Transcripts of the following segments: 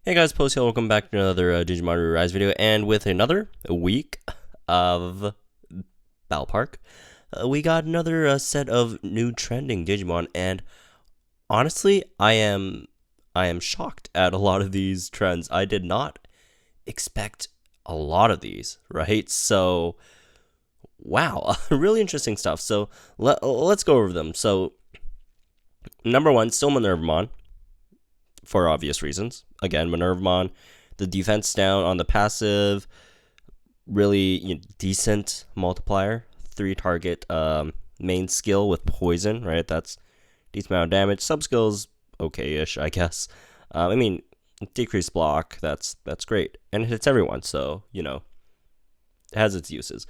Hey guys, Post here. Welcome back to another Digimon Rearise video, and with another week of Battle Park, we got another set of new trending Digimon, and honestly, I am shocked at a lot of these trends. I did not expect a lot of these, right? So, wow, really interesting stuff. So let's go over them. So, number one, still Minervamon, for obvious reasons. Again, Minervamon, the defense down on the passive, really decent multiplier. 3 target main skill with poison, right? That's decent amount of damage. Sub skills okay-ish, I guess. I mean, decreased block, that's great. And it hits everyone, so, it has its uses.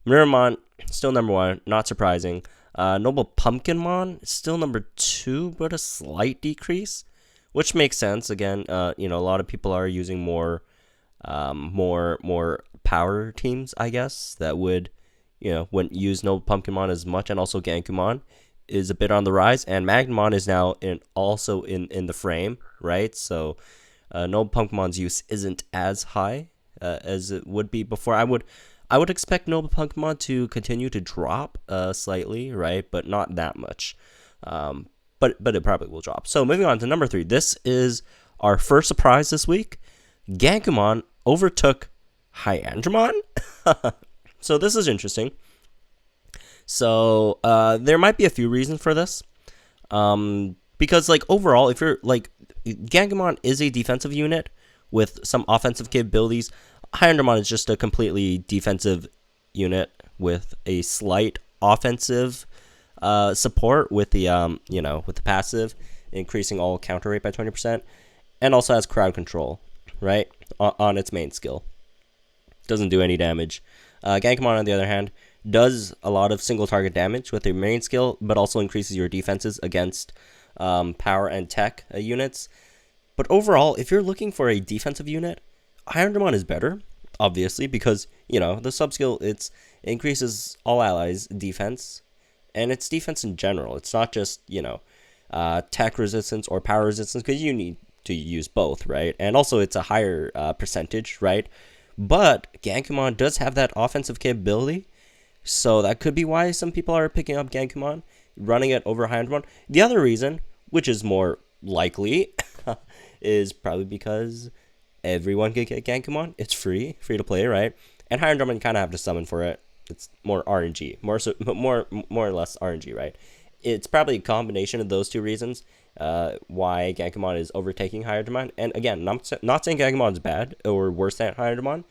Minervamon, still number 1, not surprising. Noble Pumpkinmon, still number 2, but a slight decrease, which makes sense. Again, a lot of people are using more power teams, I guess, that would, wouldn't use Noble Pumpkinmon as much, and also Gangreymon is a bit on the rise, and Magnamon is now also in the frame, right? So, Noble Pumpkinmon's use isn't as high as it would be before. I would expect Noble Pumpkinmon to continue to drop slightly, right? But not that much. But it probably will drop. So moving on to number 3. This is our first surprise this week. Gangreymon overtook HIANDROMON. So this is interesting. So there might be a few reasons for this. Because overall, if you're Gangreymon is a defensive unit with some offensive capabilities. HIANDROMON is just a completely defensive unit with a slight offensive support with the with the passive, increasing all counter rate by 20%, and also has crowd control, right, on its main skill. Doesn't do any damage. Gangreymon, on the other hand, does a lot of single target damage with their main skill, but also increases your defenses against power and tech units. But overall, if you're looking for a defensive unit, HIANDROMON is better, obviously, because the sub skill, it increases all allies' defense. And it's defense in general. It's not just, tech resistance or power resistance, because you need to use both, right? And also it's a higher percentage, right? But Gangreymon does have that offensive capability, so that could be why some people are picking up Gangreymon, running it over HIANDROMON. The other reason, which is more likely, is probably because everyone can get Gangreymon. It's free to play, right? And HIANDROMON, you kind of have to summon for it. It's more RNG, more or less RNG, right? It's probably a combination of those two reasons why Gangreymon is overtaking HIANDROMON. And again, not saying Gangreymon is bad or worse than HIANDROMON.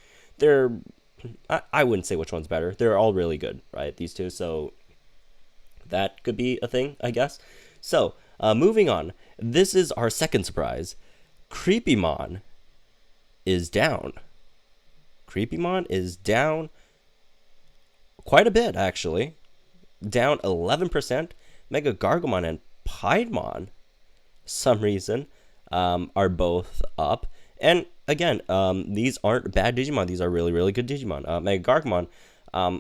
I wouldn't say which one's better. They're all really good, right? These two, so that could be a thing, I guess. So moving on, this is our second surprise. Creepymon is down. Creepymon is down quite a bit, actually. Down 11%. Mega Gargomon and Piedmon, some reason, are both up. And again, these aren't bad Digimon. These are really, really good Digimon. Mega Gargomon,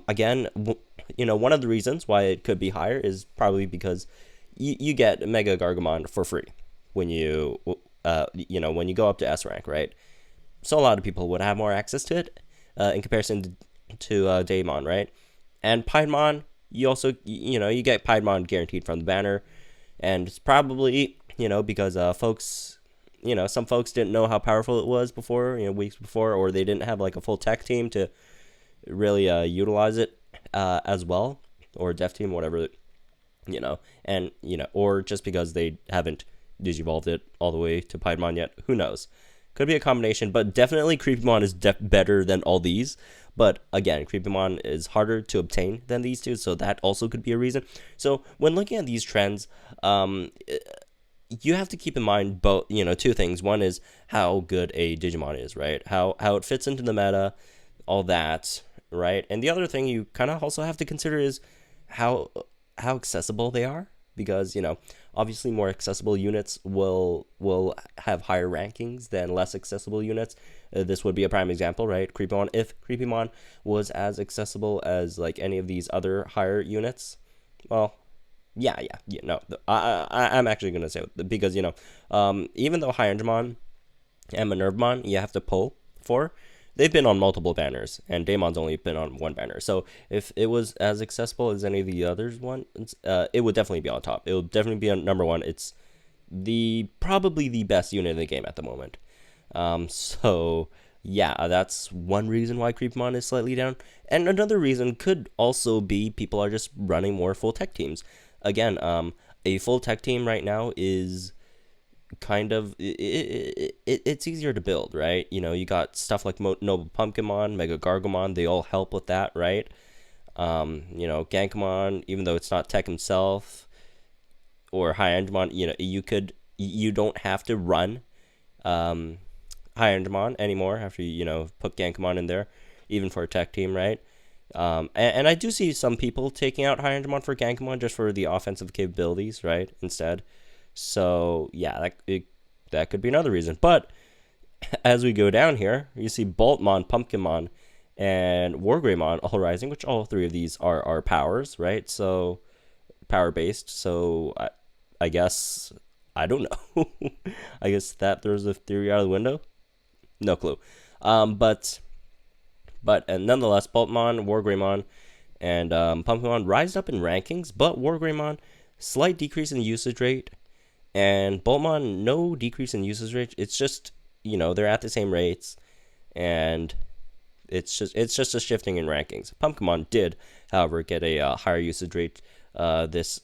again, one of the reasons why it could be higher is probably because you get Mega Gargomon for free when you, when you go up to S rank, right? So a lot of people would have more access to it in comparison to Daemon, right? And Piedmon, you also, you get Piedmon guaranteed from the banner. And it's probably, because folks, some folks didn't know how powerful it was before, weeks before, or they didn't have a full tech team to really utilize it as well, or dev team, whatever, and, or just because they haven't digivolved it all the way to Piedmon yet. Who knows? Could be a combination, but definitely Creepymon is better than all these. But again, Creepymon is harder to obtain than these two, so that also could be a reason. So when looking at these trends, you have to keep in mind both, two things. One is how good a Digimon is, right? How it fits into the meta, all that, right? And the other thing you kind of also have to consider is how accessible they are. Because, obviously more accessible units will have higher rankings than less accessible units. This would be a prime example, right? Creepymon, if Creepymon was as accessible as any of these other higher units, well, no, I'm actually going to say, because, even though HIANDROMON and Minervamon you have to pull for. They've been on multiple banners, and Daemon's only been on one banner. So if it was as accessible as any of the others ones, it would definitely be on top. It would definitely be on number one. It's probably the best unit in the game at the moment. So yeah, that's one reason why Creepymon is slightly down. And another reason could also be people are just running more full tech teams. Again, a full tech team right now is kind of it's easier to build, right? You know, you got stuff like Noble Pumpkinmon, Mega Gargomon, they all help with that, right? You know, Gangreymon, even though it's not tech himself, or HIANDROMON, you know, you don't have to run HIANDROMON anymore after you know put Gangreymon in there, even for a tech team, right? And I do see some people taking out HIANDROMON for Gangreymon just for the offensive capabilities, right? Instead. So yeah, that could be another reason. But as we go down here, you see Boltmon, Pumpkinmon, and Wargreymon all rising, which all three of these are powers, right? So power based. So I guess I don't know. I guess that throws the theory out of the window. No clue. But and nonetheless, Boltmon, Wargreymon, and Pumpkinmon rised up in rankings, but Wargreymon slight decrease in usage rate. And Boltmon, no decrease in usage rate. It's just, you know, they're at the same rates, and it's just a shifting in rankings. Pumpkinmon did, however, get a higher usage rate this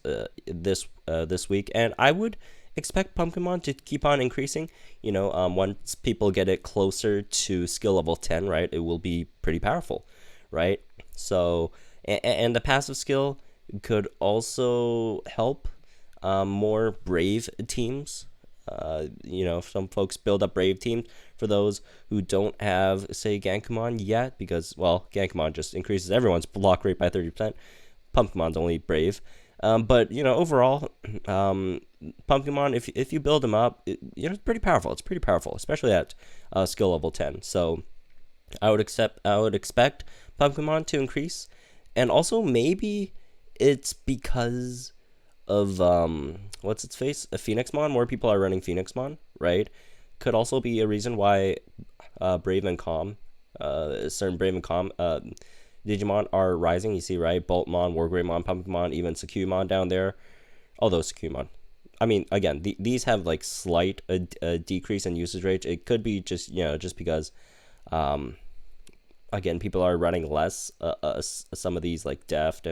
week, and I would expect Pumpkinmon to keep on increasing. You know, once people get it closer to skill level 10, right, it will be pretty powerful, right? So, and the passive skill could also help more brave teams. You know, some folks build up brave teams for those who don't have, say, Gangreymon yet, because, well, Gangreymon just increases everyone's block rate by 30%. Pumpkinmon's only brave. But, you know, overall, Pumpkinmon, if you build him up, you know, it's pretty powerful. It's pretty powerful, especially at skill level 10. So I would expect Pumpkinmon to increase. And also maybe it's because of what's its face, a Phoenixmon. More people are running Phoenixmon, right? Could also be a reason why Brave and Calm, certain Brave and Calm Digimon are rising. You see, right? Boltmon, Wargreymon, Pumpkinmon, even Sucumon down there. Although Sucumon, I mean, again, these have like slight a decrease in usage rate. It could be just, you know, just because again, people are running less some of these like Deft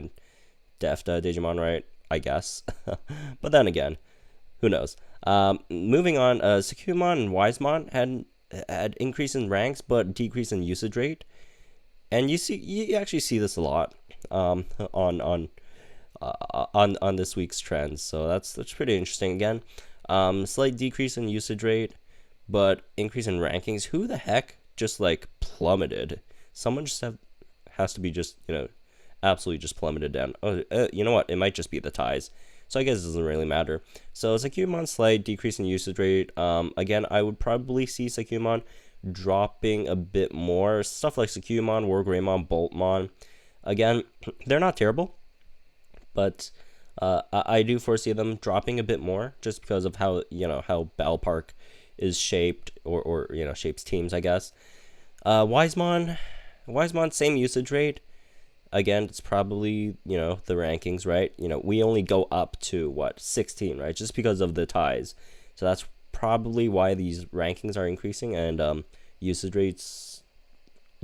Digimon, right? I guess. But then again, who knows? Moving on, Sucumon and Wisemon had increase in ranks but decrease in usage rate, and you actually see this a lot on this week's trends. So that's pretty interesting. Again, slight decrease in usage rate but increase in rankings. Who the heck just like plummeted? Someone just has to be just, you know, absolutely just plummeted down. Oh, you know what? It might just be the ties. So I guess it doesn't really matter. So Sucumon slight decrease in usage rate. Again, I would probably see Sucumon dropping a bit more. Stuff like Sucumon, Wargreymon, Boltmon. Again, they're not terrible, but I do foresee them dropping a bit more just because of how, you know, how Battle Park is shaped, or you know, shapes teams, I guess. Wisemon, same usage rate. Again, it's probably, you know, the rankings, right? You know, we only go up to, what, 16, right? Just because of the ties. So that's probably why these rankings are increasing, and usage rates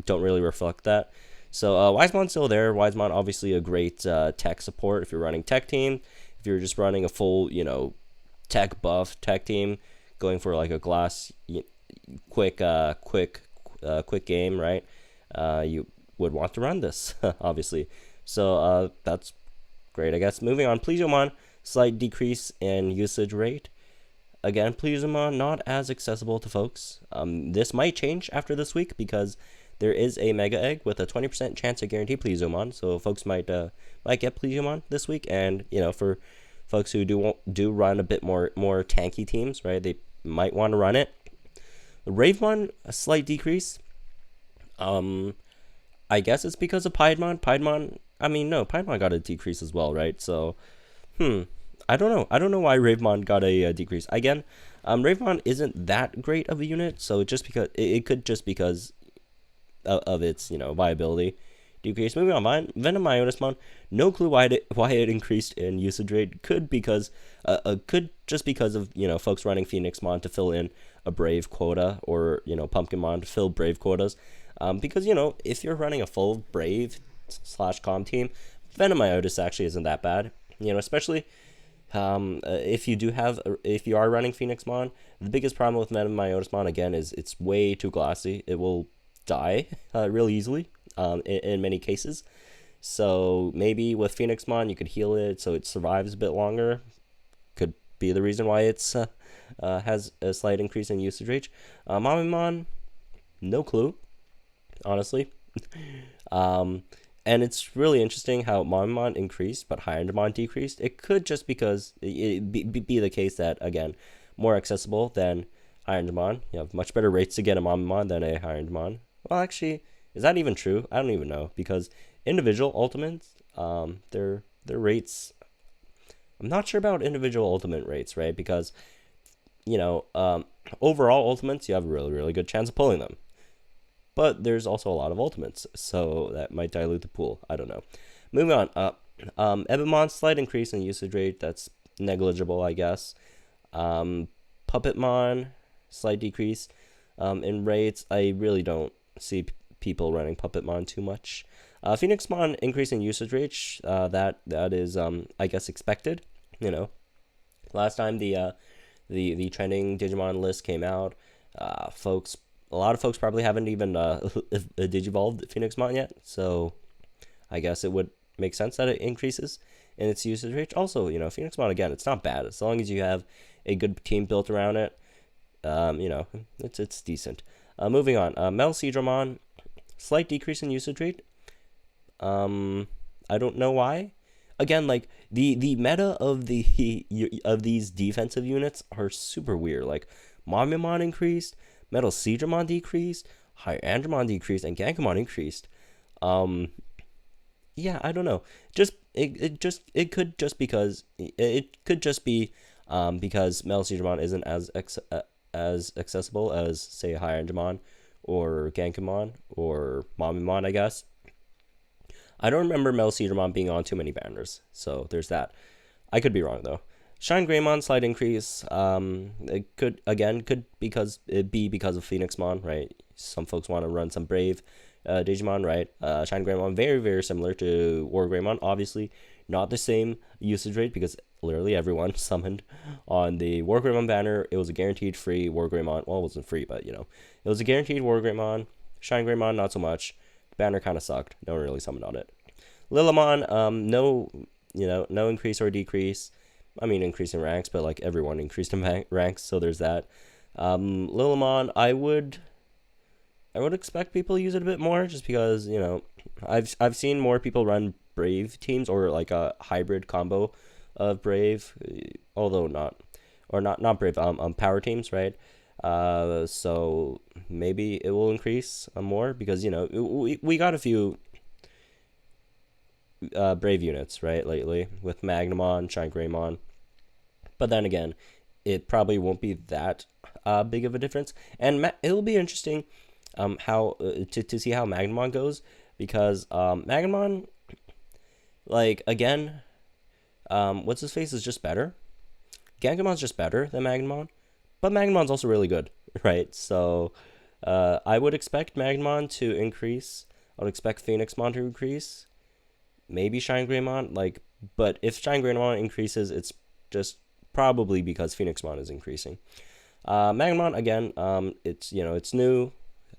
don't really reflect that. So Wisemon's still there. Wisemon, obviously a great tech support if you're running tech team. If you're just running a full, you know, tech buff tech team, going for like a glass, quick game, right? You would want to run this, obviously. So that's great, I guess. Moving on, Pleasiomon, slight decrease in usage rate. Again, Pleasiomon not as accessible to folks. This might change after this week because there is a Mega Egg with a 20% chance to guarantee Pleasiomon. So folks might get Pleasiomon this week, and you know, for folks who do run a bit more tanky teams, right? They might want to run it. Ravemon, a slight decrease. I guess it's because of Piedmon. Piedmon got a decrease as well, right? So, I don't know. I don't know why Ravemon got a decrease. Again, Bravemon isn't that great of a unit, so it could just because of its viability decrease. Moving on, Venom Ionismon. No clue why it increased in usage rate. Could just because of folks running Phoenixmon to fill in a Brave quota, or Pumpkinmon to fill Brave quotas. Because if you're running a full Brave / Com team, Venom Iotis actually isn't that bad. Especially if you are running Phoenixmon, the biggest problem with Venom Iotismon again is it's way too glassy. It will die real easily in many cases. So maybe with Phoenixmon you could heal it so it survives a bit longer. Could be the reason why it's has a slight increase in usage rate. Mamimon, no clue, honestly. And it's really interesting how Mamimon increased but HIANDROMON decreased. It could just because it be the case that, again, more accessible than HIANDROMON. You have much better rates to get a Mamimon than a HIANDROMON. Well, actually, is that even true? I don't even know, because individual ultimates, their rates, I'm not sure about individual ultimate rates, right? Because, overall ultimates, you have a really, really good chance of pulling them. But there's also a lot of ultimates, so that might dilute the pool. I don't know. Moving on. Ebonmon, slight increase in usage rate. That's negligible, I guess. Puppetmon, slight decrease in rates. I really don't see people running Puppetmon too much. Phoenixmon, increase in usage rate. That is, I guess, expected. Last time the trending Digimon list came out, a lot of folks probably haven't even digivolved Phoenixmon yet, so I guess it would make sense that it increases in its usage rate. Also, Phoenixmon, again, it's not bad as long as you have a good team built around it. It's decent. Moving on, HIANDROMON, slight decrease in usage rate. I don't know why. Again, like the meta of these defensive units are super weird. Like Mamimon increased, HIANDROMON decreased, HIANDROMON decreased, and Gangreymon increased. Yeah, I don't know. It could just be because HIANDROMON isn't as accessible as, say, HIANDROMON or Gangreymon or Mamimon, I guess. I don't remember HIANDROMON being on too many banners, so there's that. I could be wrong though. ShineGreymon, slight increase. It could because of Phoenixmon, right? Some folks want to run some Brave Digimon, right? ShineGreymon, very, very similar to WarGreymon. Obviously, not the same usage rate because literally everyone summoned on the WarGreymon banner. It was a guaranteed free WarGreymon. Well, it wasn't free, but it was a guaranteed WarGreymon. ShineGreymon, not so much. The banner kind of sucked. No one really summoned on it. Lilymon, no increase or decrease. I mean, increase in ranks, but like everyone increased in ranks, so there's that. Lilymon, I would expect people to use it a bit more, just because I've seen more people run Brave teams or like a hybrid combo of Brave, although not Brave, power teams, right? So maybe it will increase more because we got a few Brave units right lately with Magnamon, ShineGreymon. But then again, it probably won't be that big of a difference, and it'll be interesting how to see how Magnamon goes, because Magnamon, like, again, what's his face is just better. Gangremon's just better than Magnamon, but Magnamon's also really good, right? So I would expect Magnamon to increase. I would expect Phoenixmon to increase. Maybe ShineGreymon, but if ShineGreymon increases, it's just probably because Phoenixmon is increasing. Magnamon, again, it's it's new.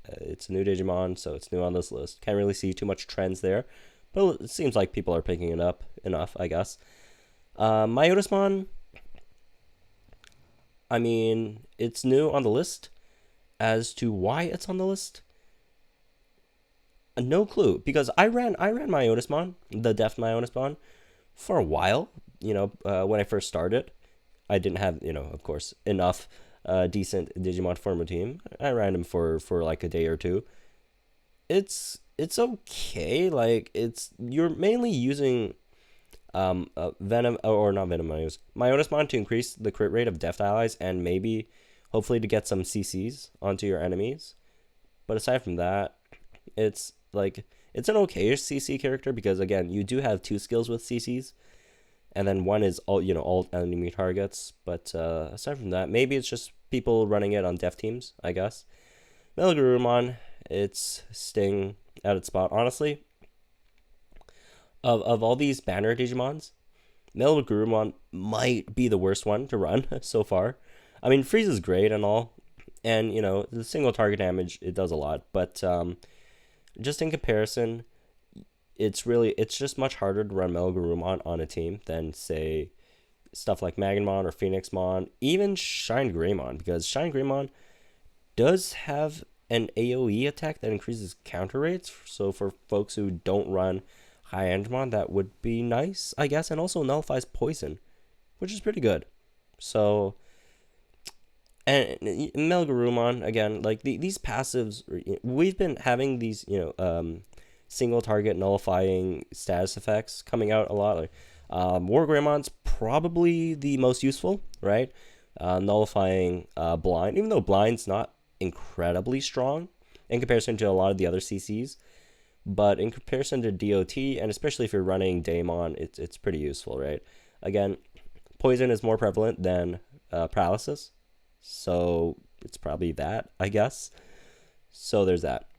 It's a new Digimon, so it's new on this list. Can't really see too much trends there, but it seems like people are picking it up enough, I guess. Myotismon, I mean, it's new on the list. As to why it's on the list, no clue. Because I ran Myotismon, the Def Myotismon, for a while. When I first started, I didn't have of course enough decent Digimon to form a team. I ran him for like a day or two. It's okay. Like, you're mainly using Venom, or not Venom, Myotismon to increase the crit rate of deft allies and maybe, hopefully, to get some CCs onto your enemies. But aside from that, it's like, it's an okay CC character because, again, you do have 2 skills with CCs, and then one is all enemy targets. But aside from that, maybe it's just people running it on def teams, I guess. Gangreymon, it's staying at its spot. Honestly, of all these banner Digimons, Gangreymon might be the worst one to run so far. I mean, Freeze is great and all, and the single target damage, it does a lot, but just in comparison, it's just much harder to run Gangreymon on a team than, say, stuff like Magnamon or Phoenixmon, even ShineGreymon, because ShineGreymon does have an AoE attack that increases counter rates. So for folks who don't run HIANDROMON, that would be nice, I guess, and also nullifies poison, which is pretty good. So, and Gangreymon, again, like these passives, we've been having these, single target nullifying status effects coming out a lot. Like, Wargreymon's probably the most useful, right? Nullifying blind, even though blind's not incredibly strong in comparison to a lot of the other CCs, but in comparison to DOT, and especially if you're running Daemon, it's pretty useful, right? Again, poison is more prevalent than paralysis, so it's probably that, I guess. So there's that.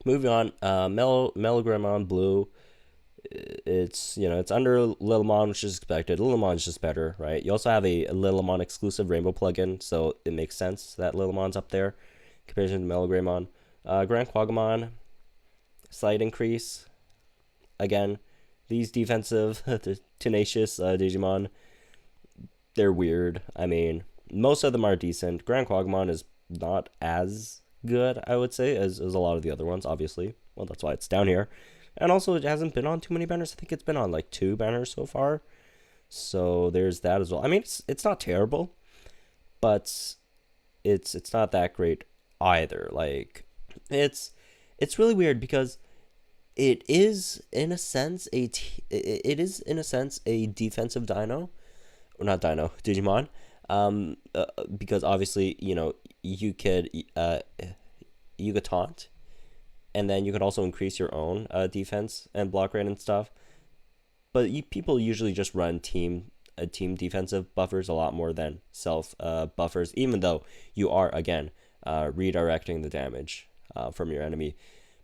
Moving on, Gangreymon Blue. It's under Littlemon, which is expected. Littlemon's just better, right? You also have a Littlemon exclusive Rainbow plugin, so it makes sense that Littlemon's up there in comparison to Gangreymon. Grand Quagamon, slight increase. Again, these defensive, tenacious Digimon, they're weird. I mean, most of them are decent. Grand Quagamon is not as good, I would say, as a lot of the other ones, obviously. Well, that's why it's down here. And also, it hasn't been on too many banners. I think it's been on like 2 banners so far. So there's that as well. I mean, it's not terrible, but it's not that great either. Like, it's really weird because it is in a sense a defensive dino, or not dino, Digimon. Because obviously, you could taunt, and then you could also increase your own defense and block rate and stuff. But people usually just run team defensive buffers a lot more than self buffers, even though you are, again, redirecting the damage from your enemy.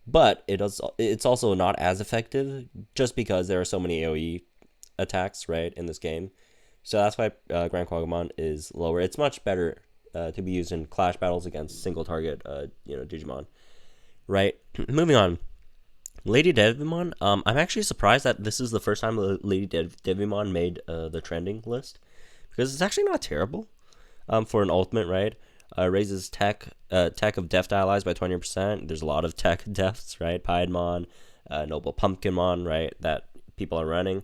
But it's also not as effective just because there are so many AoE attacks, right, in this game. So that's why Grand Quagamon is lower. It's much better to be used in clash battles against single target Digimon. Right. Moving on. Lady Devimon. I'm actually surprised that this is the first time Lady Devimon made the trending list, because it's actually not terrible for an ultimate, right? Raises tech of deft allies by 20%. There's a lot of tech defts, right? Piedmon, Noble Pumpkinmon, right? That people are running.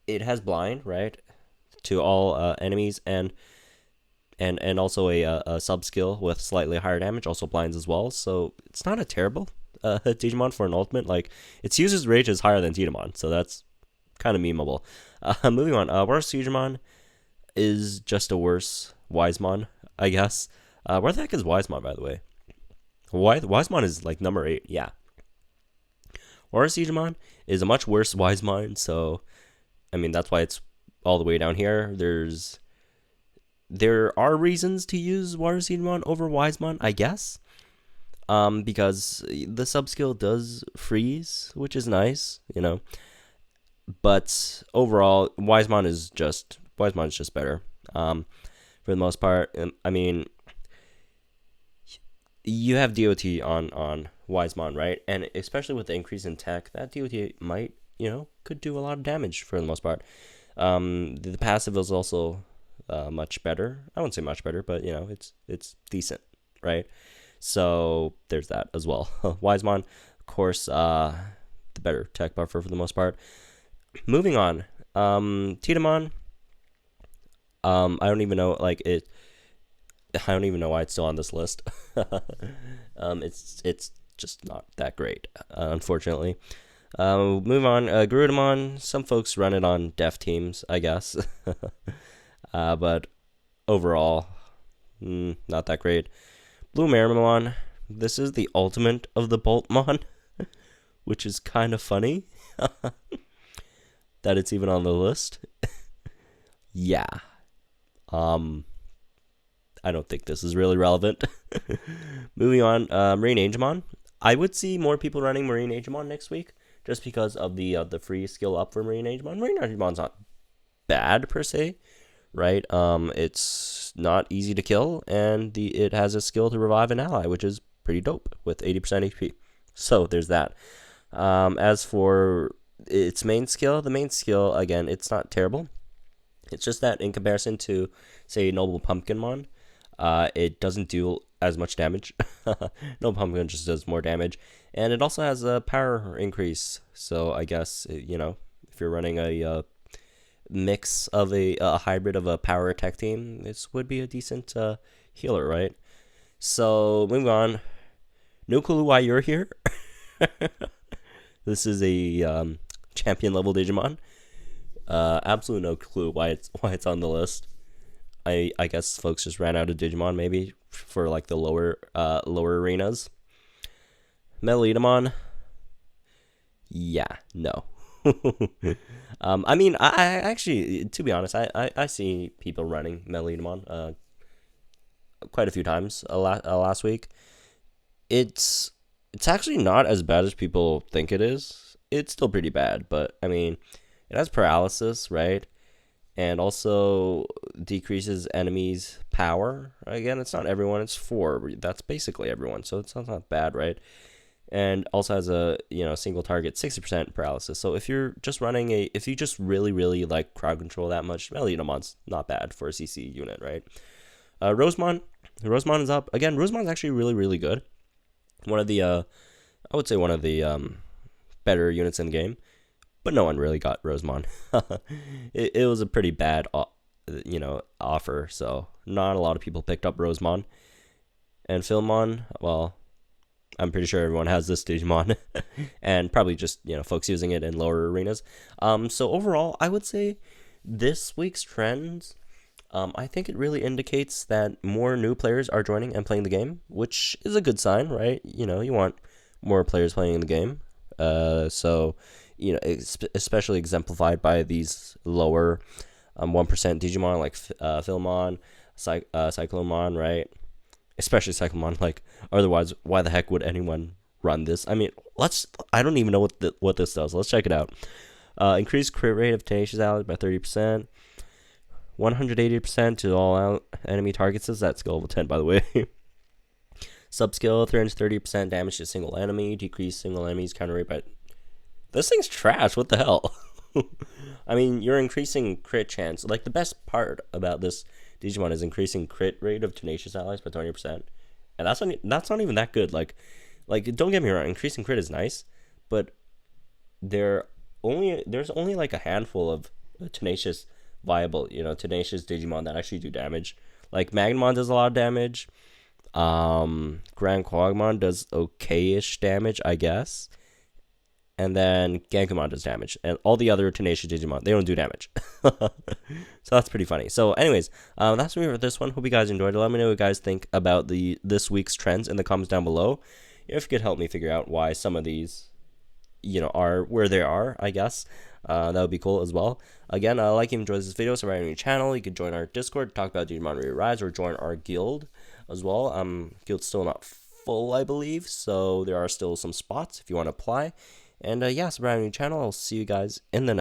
It has blind, right, to all enemies, and also a sub skill with slightly higher damage, also blinds as well. So it's not a terrible Digimon for an ultimate. Like, its user's rage is higher than Digimon, so that's kind of memeable. Moving on, worse Digimon is just a worse Wisemon, I guess. Where the heck is Wisemon, by the way? Wisemon is like number 8, yeah. Worse Digimon is a much worse Wisemon, so I mean, that's why it's all the way down here. There are reasons to use Digimon over Wisemon, I guess. Because the sub skill does freeze, which is nice, But overall, Wisemon is just better. For the most part, I mean, you have DOT on Wisemon, right? And especially with the increase in tech, that DOT might, could do a lot of damage for the most part. The passive is also much better. I wouldn't say much better, but it's decent, right? So there's that as well. Wisemon, of course, the better tech buffer for the most part. Moving on, Titamon. I don't even know, I don't even know why it's still on this list. It's just not that great, unfortunately. Move on. Garudamon. Some folks run it on deaf teams, I guess. But overall, not that great. Blue Marimon. This is the ultimate of the Boltmon, which is kind of funny that it's even on the list. Yeah. I don't think this is really relevant. Moving on, Marine Angemon. I would see more people running Marine Angemon next week, just because of the free skill up for Marine Angemon. Marine Angemon's not bad per se, right? It's not easy to kill, and it has a skill to revive an ally, which is pretty dope with 80% HP. So there's that. As for its main skill, the main skill, again, it's not terrible. It's just that in comparison to, say, Noble Pumpkinmon, it doesn't do as much damage. Noble Pumpkin just does more damage. And it also has a power increase. So I guess, if you're running a mix of a hybrid of a power attack team, this would be a decent healer, right? So moving on. No clue why you're here. This is a champion level Digimon. Absolutely no clue why it's on the list. I guess folks just ran out of Digimon maybe for like the lower arenas. Metallitamon. Yeah, no. I mean, I actually, to be honest, I see people running Metallitamon quite a few times last week. It's actually not as bad as people think it is. It's still pretty bad, but I mean, it has paralysis, right? And also decreases enemies' power. Again, it's not everyone, it's 4. That's basically everyone, so it's not bad, right? And also has a single target 60% paralysis. So if you're just running if you just really like crowd control that much, Metallidamon's not bad for a CC unit, right? Rosemon is up again. Rosemon's actually really good. One of the I would say one of the better units in the game. But no one really got Rosemon. It was a pretty bad, offer. So not a lot of people picked up Rosemon. And Philmon, well, I'm pretty sure everyone has this Digimon. And probably just, folks using it in lower arenas. So overall, I would say this week's trends, I think it really indicates that more new players are joining and playing the game, which is a good sign, right? You want more players playing the game. So especially exemplified by these lower 1% Digimon like Philmon, Cyclomon, right? Especially Cyclomon. Like, otherwise, why the heck would anyone run this? I mean, I don't even know what this does. Let's check it out. Increased crit rate of tenacious allies by 30%. 180% to all enemy targets. That's skill level 10, by the way. Subskill, 330% damage to single enemy. Decrease single enemy's counter rate by... This thing's trash. What the hell? I mean, you're increasing crit chance. Like, the best part about this Digimon is increasing crit rate of tenacious allies by 20%. And that's not even that good. Like, don't get me wrong. Increasing crit is nice. But there's only like a handful of tenacious tenacious Digimon that actually do damage. Like, Magnemon does a lot of damage. Grand Quagmon does okay-ish damage, I guess. And then Gangreymon does damage. And all the other tenacious Digimon, they don't do damage. So that's pretty funny. So anyways, that's me for this one. Hope you guys enjoyed it. Let me know what you guys think about this week's trends in the comments down below. If you could help me figure out why some of these, are where they are, I guess. That would be cool as well. Again, like if you enjoyed this video, subscribe to our channel. You could join our Discord to talk about Digimon Rearise or join our guild as well. Guild's still not full, I believe, so there are still some spots if you want to apply. And yeah, subscribe to our channel. I'll see you guys in the next